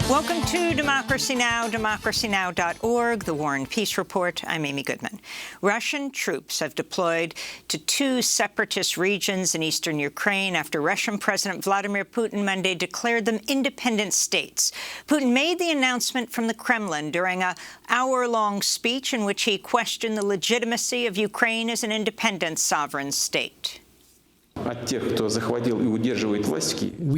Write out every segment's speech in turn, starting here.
Welcome to Democracy Now!, democracynow.org, the War and Peace Report. I'm Amy Goodman. Russian troops have deployed to two separatist regions in eastern Ukraine after Russian President Vladimir Putin Monday declared them independent states. Putin made the announcement from the Kremlin during an hour-long speech in which he questioned the legitimacy of Ukraine as an independent sovereign state. We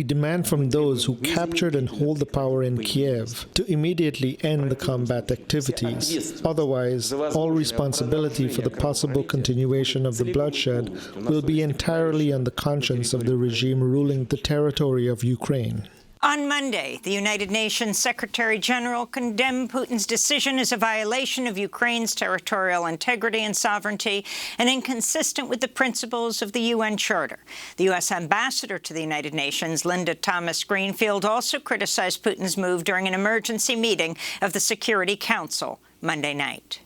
demand from those who captured and hold the power in Kiev to immediately end the combat activities. Otherwise, all responsibility for the possible continuation of the bloodshed will be entirely on the conscience of the regime ruling the territory of Ukraine. On Monday, the United Nations Secretary-General condemned Putin's decision as a violation of Ukraine's territorial integrity and sovereignty and inconsistent with the principles of the UN Charter. The U.S. Ambassador to the United Nations, Linda Thomas-Greenfield, also criticized Putin's move during an emergency meeting of the Security Council Monday night.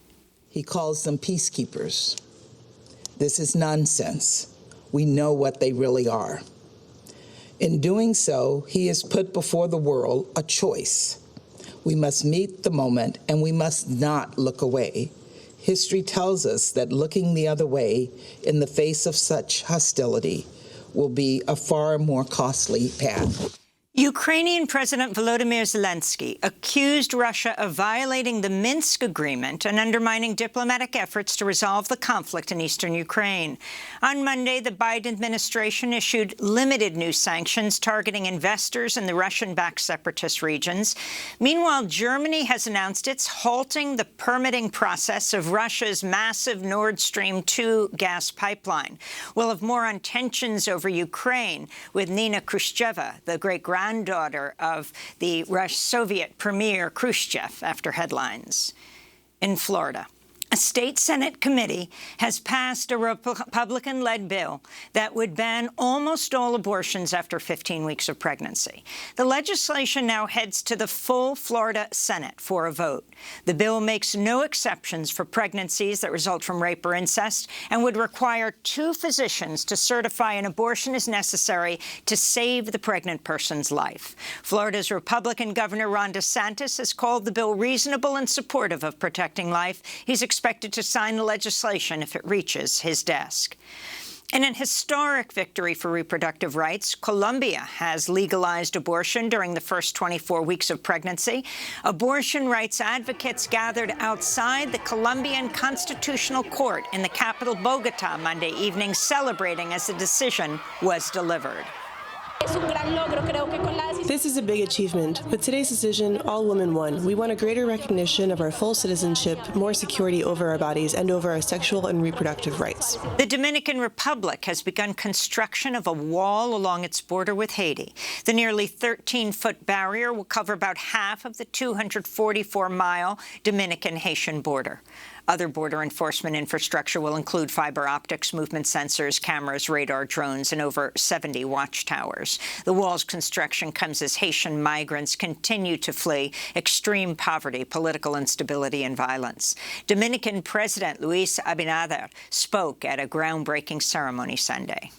He calls them peacekeepers. This is nonsense. We know what they really are. In doing so, he has put before the world a choice. We must meet the moment, and we must not look away. History tells us that looking the other way in the face of such hostility will be a far more costly path. Ukrainian President Volodymyr Zelensky accused Russia of violating the Minsk agreement and undermining diplomatic efforts to resolve the conflict in eastern Ukraine. On Monday, the Biden administration issued limited new sanctions targeting investors in the Russian-backed separatist regions. Meanwhile, Germany has announced it's halting the permitting process of Russia's massive Nord Stream 2 gas pipeline. We'll have more on tensions over Ukraine with Nina Khrushcheva, the great-granddaughter of the Soviet Premier Khrushchev, after headlines. In Florida, a state Senate committee has passed a Republican-led bill that would ban almost all abortions after 15 weeks of pregnancy. The legislation now heads to the full Florida Senate for a vote. The bill makes no exceptions for pregnancies that result from rape or incest and would require two physicians to certify an abortion is necessary to save the pregnant person's life. Florida's Republican Governor Ron DeSantis has called the bill reasonable and supportive of protecting life. He's expected to sign the legislation if it reaches his desk. In an historic victory for reproductive rights, Colombia has legalized abortion during the first 24 weeks of pregnancy. Abortion rights advocates gathered outside the Colombian Constitutional Court in the capital, Bogota, Monday evening, celebrating as the decision was delivered. This is a big achievement. With today's decision, all women won. We want a greater recognition of our full citizenship, more security over our bodies, and over our sexual and reproductive rights. The Dominican Republic has begun construction of a wall along its border with Haiti. The nearly 13-foot barrier will cover about half of the 244-mile Dominican-Haitian border. Other border enforcement infrastructure will include fiber optics, movement sensors, cameras, radar, drones, and over 70 watchtowers. The wall's construction comes as Haitian migrants continue to flee extreme poverty, political instability, and violence. Dominican President Luis Abinader spoke at a groundbreaking ceremony Sunday.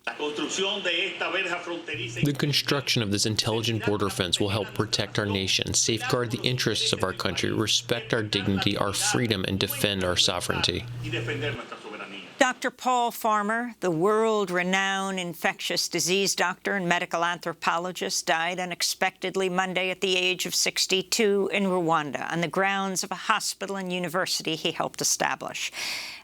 The construction of this intelligent border fence will help protect our nation, safeguard the interests of our country, respect our dignity, our freedom, and defend our sovereignty. Dr. Paul Farmer, the world-renowned infectious disease doctor and medical anthropologist, died unexpectedly Monday at the age of 62 in Rwanda on the grounds of a hospital and university he helped establish.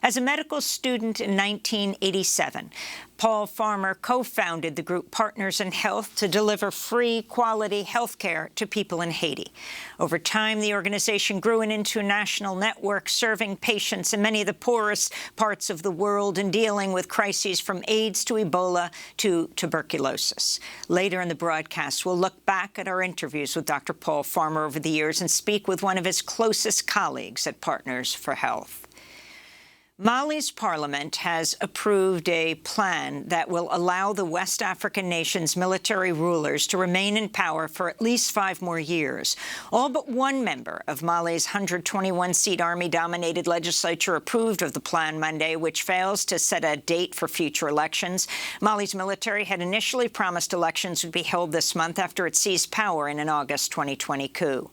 As a medical student in 1987, Paul Farmer co-founded the group Partners in Health to deliver free, quality health care to people in Haiti. Over time, the organization grew into a national network serving patients in many of the poorest parts of the world and dealing with crises from AIDS to Ebola to tuberculosis. Later in the broadcast, we'll look back at our interviews with Dr. Paul Farmer over the years and speak with one of his closest colleagues at Partners for Health. Mali's parliament has approved a plan that will allow the West African nation's military rulers to remain in power for at least 5 more years. All but one member of Mali's 121-seat army-dominated legislature approved of the plan Monday, which fails to set a date for future elections. Mali's military had initially promised elections would be held this month after it seized power in an August 2020 coup.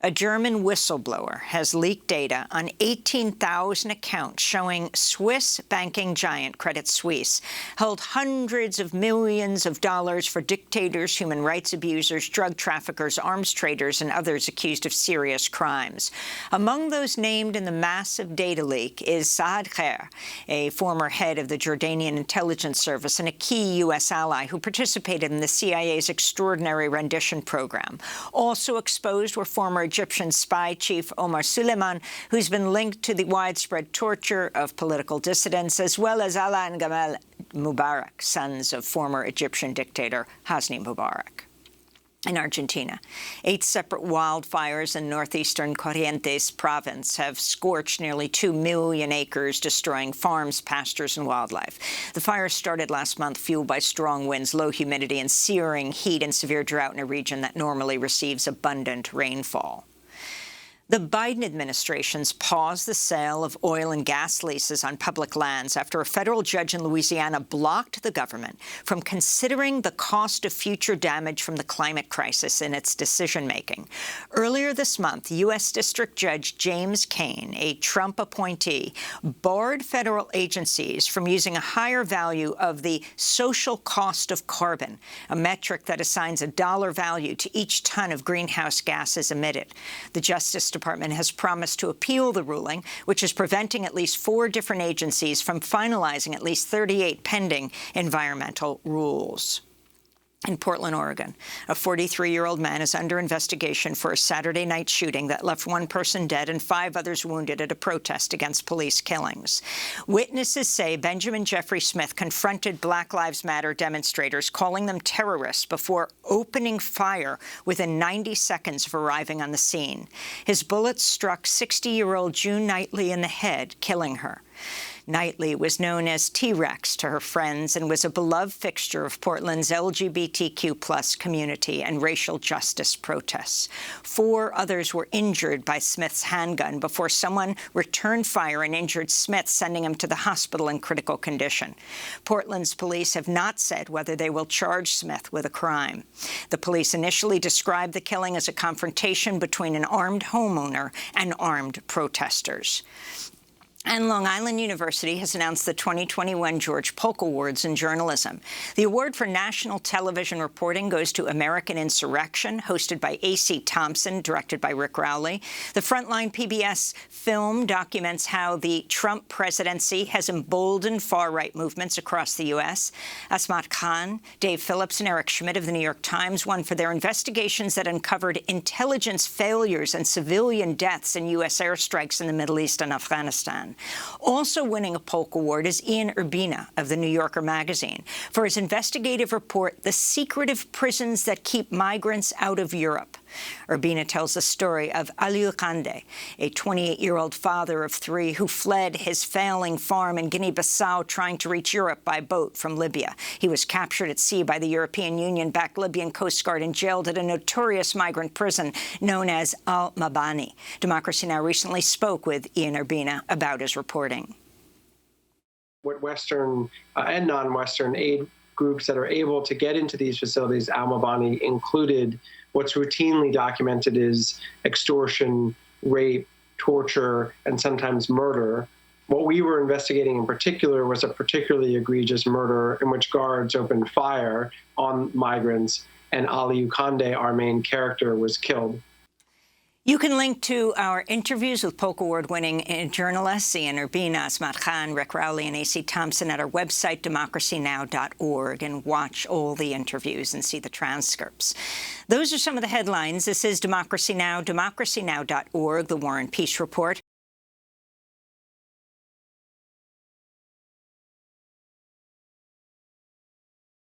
A German whistleblower has leaked data on 18,000 accounts showing Swiss banking giant Credit Suisse held hundreds of millions of dollars for dictators, human rights abusers, drug traffickers, arms traders, and others accused of serious crimes. Among those named in the massive data leak is Saad Khair, a former head of the Jordanian intelligence service and a key U.S. ally who participated in the CIA's extraordinary rendition program. Also exposed were former Egyptian spy chief Omar Suleiman, who's been linked to the widespread torture of political dissidents, as well as Alaa and Gamal Mubarak, sons of former Egyptian dictator Hosni Mubarak. In Argentina, 8 separate wildfires in northeastern Corrientes province have scorched nearly 2 million acres, destroying farms, pastures, and wildlife. The fires started last month, fueled by strong winds, low humidity, and searing heat and severe drought in a region that normally receives abundant rainfall. The Biden administration's paused the sale of oil and gas leases on public lands after a federal judge in Louisiana blocked the government from considering the cost of future damage from the climate crisis in its decision-making. Earlier this month, U.S. District Judge James Kane, a Trump appointee, barred federal agencies from using a higher value of the social cost of carbon, a metric that assigns a dollar value to each ton of greenhouse gases emitted. The Justice Department has promised to appeal the ruling, which is preventing at least 4 different agencies from finalizing at least 38 pending environmental rules. In Portland, Oregon, a 43-year-old man is under investigation for a Saturday night shooting that left 1 person dead and 5 others wounded at a protest against police killings. Witnesses say Benjamin Jeffrey Smith confronted Black Lives Matter demonstrators, calling them terrorists, before opening fire within 90 seconds of arriving on the scene. His bullets struck 60-year-old June Knightley in the head, killing her. Knightley was known as T-Rex to her friends and was a beloved fixture of Portland's LGBTQ+ community and racial justice protests. 4 others were injured by Smith's handgun before someone returned fire and injured Smith, sending him to the hospital in critical condition. Portland's police have not said whether they will charge Smith with a crime. The police initially described the killing as a confrontation between an armed homeowner and armed protesters. And Long Island University has announced the 2021 George Polk Awards in journalism. The award for national television reporting goes to American Insurrection, hosted by A.C. Thompson, directed by Rick Rowley. The Frontline PBS film documents how the Trump presidency has emboldened far-right movements across the U.S. Asmat Khan, Dave Phillips, and Eric Schmidt of the New York Times won for their investigations that uncovered intelligence failures and civilian deaths in U.S. airstrikes in the Middle East and Afghanistan. Also winning a Polk Award is Ian Urbina of The New Yorker magazine for his investigative report, The Secretive Prisons That Keep Migrants Out of Europe. Urbina tells the story of Aliou Kande, a 28-year-old father of 3 who fled his failing farm in Guinea-Bissau trying to reach Europe by boat from Libya. He was captured at sea by the European Union-backed Libyan Coast Guard and jailed at a notorious migrant prison known as Al-Mabani. Democracy Now! Recently spoke with Ian Urbina about his reporting. What Western and non-Western aid groups that are able to get into these facilities, Al-Mabani included, what's routinely documented is extortion, rape, torture, and sometimes murder. What we were investigating in particular was a particularly egregious murder in which guards opened fire on migrants, and Aliou Kande, our main character, was killed. You can link to our interviews with Polk Award-winning journalists Ian Urbina, Asmat Khan, Rick Rowley, and A.C. Thompson at our website, democracynow.org, and watch all the interviews and see the transcripts. Those are some of the headlines. This is Democracy Now!, democracynow.org, The War and Peace Report.